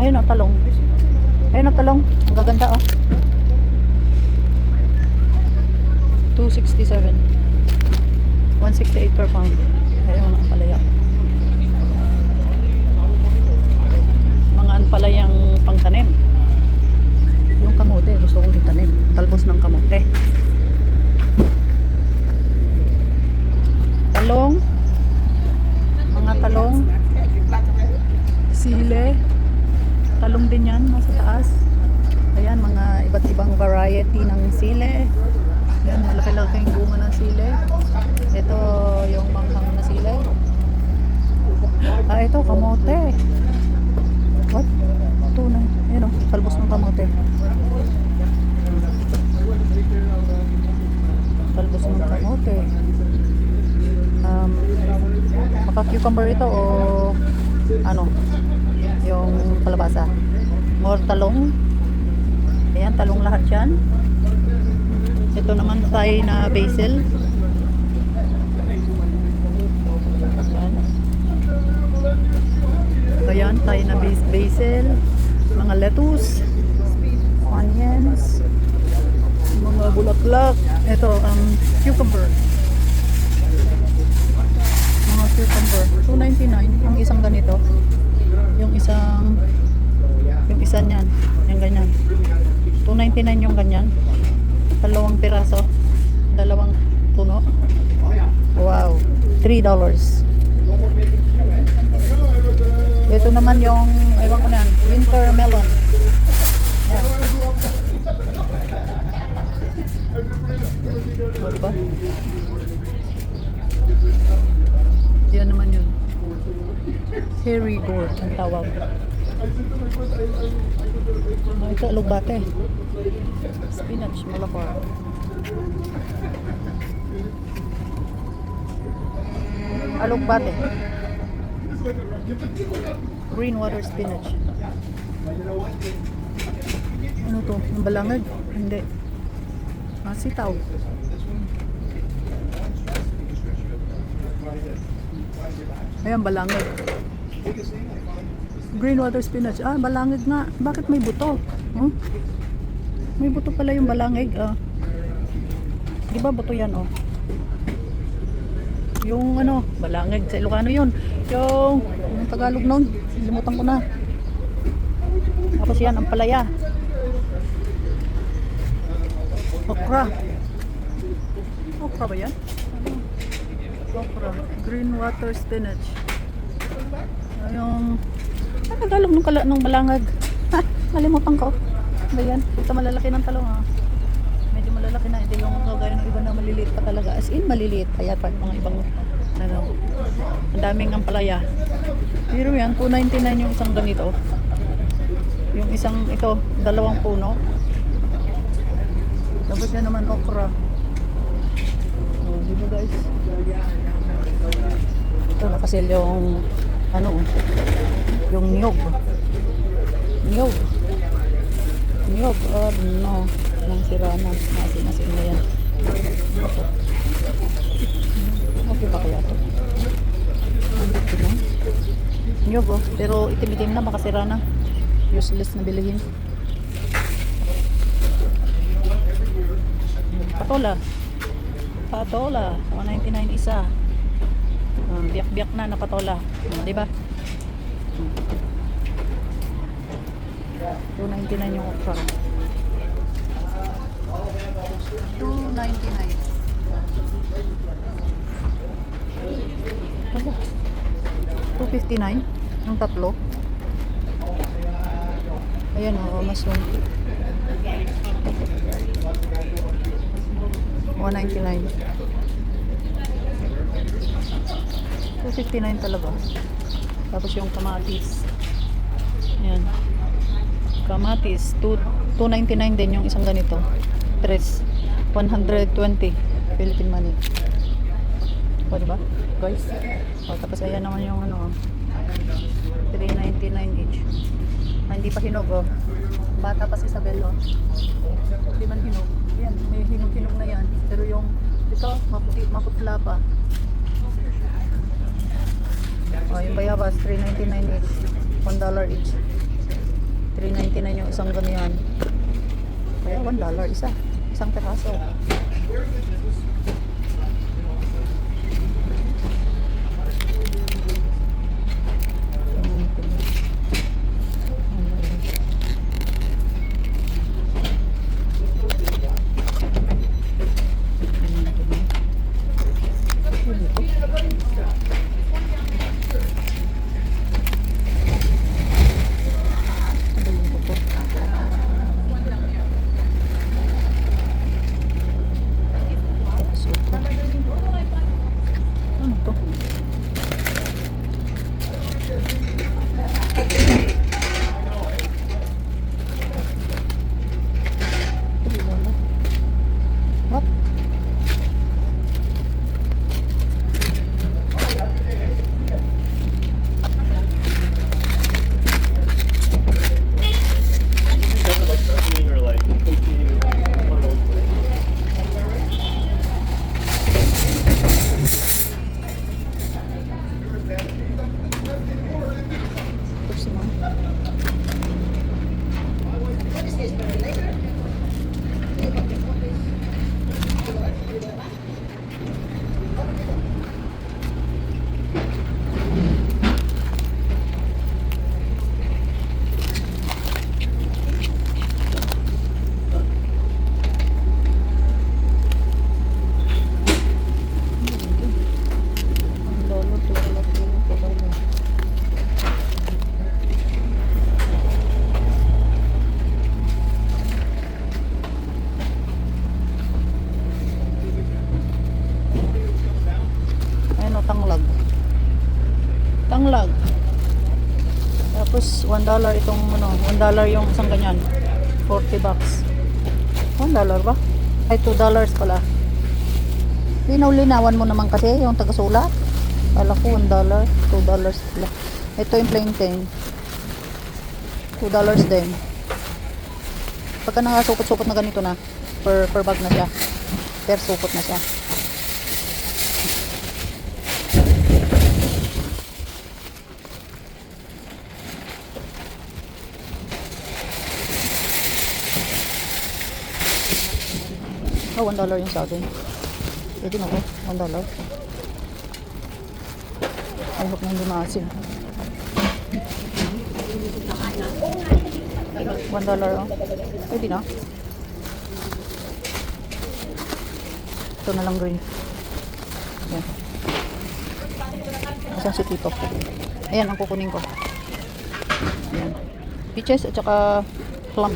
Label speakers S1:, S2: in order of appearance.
S1: Ayun o, talong. Ayun o, talong. Ang gaganda o. 267. 168 per pound. Ayun ang palaya. Mga palayang pangtanim. Yung kamote, gusto kong itanim. Talbos ng kamote. Talong. Mga talong. Sile. Talong din yan, nasa taas. Ayan, mga iba't ibang variety ng sile. Ayan, malaki-laki yung bunga ng sile. Ito yung manghang na sile. Ah, ito, kamote. What? Tunay. Ayan o, talbos ng kamote. Talbos ng kamote. Maka-cucumber ito o ano? Yung kalabasa. More talong. Ayan, talong lahat yan. Ito naman tayo na basil. Ayan, tayo na basil. Mga lettuce. Onions. Mga bulaklak. Ito, cucumber. Mga cucumber. $2.99 ang isang ganito. Yung isa niyan. Yung ganyan. $2.99 yung ganyan. Dalawang piraso. Dalawang puno. Wow. $3. Ito naman yung, ewan ko na yan, winter melon. Yan. Diba? Yan naman yun. Hairy gourd ang tawag. Ito, alugbate. Spinach, malapar. Alugbate. Green water spinach. Ano to? Ang balangag? Hindi. Sitaw. Ayan, balangag. Green water spinach. Ah, balangag nga. Bakit may buto? May buto pala yung balangag. Di ba buto yan, oh? Yung ano, balangag sa Ilocano yun. Yung Tagalog nun. Limutan ko na. Tapos yan, ang palaya. Okra. Okra ba yan? Okra. Green water spinach. Yung Tagalog nung balangag. Ha, nalimutan ko. Ba yan? Ito malalaki ng talong, ha. Medyo malalaki na. Hindi yung gaya ng iba na maliliit pa talaga. As in, maliliit. Kaya pa mga ibang ano. Ang daming ang palaya. Pero yan, $2.99 yung isang ganito. Yung isang ito, dalawang puno. Tapos yan naman okra. Oh, di ba guys? Ito nakasil yung ano, yung niyog. Niyog. Niyog. Oh no. Nang sira na. Masin na yan. Okay ba kaya ito? Niyog oh. Pero itim-itim na, baka sira na. Useless na bilihin. Patola. Patola. $1.99 isa. Biyak-biyak na patola. Diba? $2.99 yung okra. $2.99. Ano? $2.59 yung tatlo. Ayan o, mushroom. $1.99. $2.59 talaga. Tapos yung kamatis. Ayan. Kamatis. $2.99 din yung isang ganito. 120 Philippine money. O, diba? Guys. O, tapos ayan naman yung ano. $3.99 each. Hindi pa hinog, oh. Bata pa si Isabel, oh. Hindi man hinog. Yan, may hinog-hinog na yan. Pero yung ito, maputla pa. Oh, yung bayabas, $3.99 each. $1 each. 3.99 yung isang ganyan. Kaya $1 isa. Isang peraso. Ano to? What?
S2: Or like cooking, one of those things.
S1: Tapos na. Ang lolo, tulala po yung tulala. Ayun o, tanglag. Tanglag. Tapos $1 itong ano, $1 yung isang ganyan. 40 bucks. $1 ba? Ay, $2 pala. Linaw-linawan mo naman kasi yung taga-sulat. Kala ko $1, $2 pala. Ito yung plantain. $2 din. Pagka nangasupot-supot na ganito na, per bag na siya. Per supot na siya. Oh, $1 yung saging. Pwede na to, $1. I hope na hindi maasin. $1 oh. Pwede na. Ito na lang green. Ayan. Asan si Tito? Ayan ang kukunin ko. Ayan. Peaches at saka plum.